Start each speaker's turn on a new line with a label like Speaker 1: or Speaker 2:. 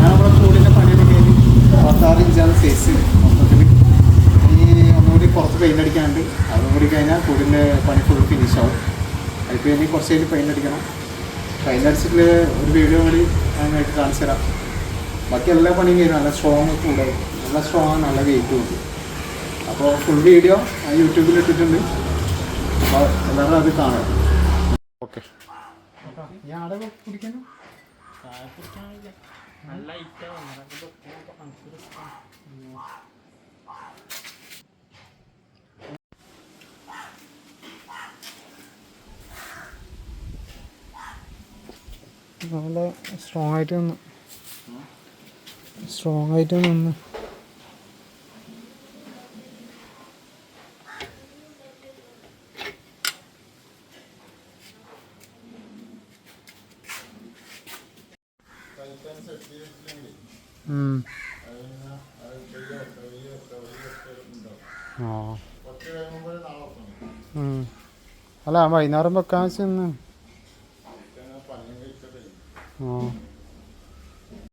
Speaker 1: നമ്മുടെ ചൂടിൻ്റെ പണിയുടെ കഴിഞ്ഞ് 26 ഇഞ്ചാണ് സൈസ് മൊത്തത്തിൽ. ഇനി ഒന്നുകൂടി പുറത്ത് പെയിൻ്റ് അടിക്കാണ്ട്, അതും കൂടി കഴിഞ്ഞാൽ കൂടിൻ്റെ പണി ഫുൾ ഫിനിഷ് ആവും. അതിപ്പോൾ ഇനി കുറച്ച് കഴിഞ്ഞ് പെയിൻ്റ് അടിക്കണം. പെയിൻ്റ് അടിച്ചിട്ട് ഒരു വീഡിയോ കൂടി ഞാനായിട്ട് കാണിച്ചു തരാം. ബാക്കി എല്ലാ പണിയും കഴിഞ്ഞാൽ നല്ല സ്ട്രോങ് കൂടെ, നല്ല സ്ട്രോങ്, നല്ല വെയിറ്റും ഉണ്ട്. അപ്പോൾ ഫുൾ വീഡിയോ യൂട്യൂബിൽ ഇട്ടിട്ടുണ്ട്. അപ്പോൾ എല്ലാവരും അത് കാണാം. ഓക്കെ, ഞാൻ അവിടെ കുടിക്കുന്നു. നല്ല സ്ട്രോങ് ആയിട്ട് നിന്ന് അല്ല വൈകുന്നേരം വെക്കാൻ വെച്ചെന്ന്.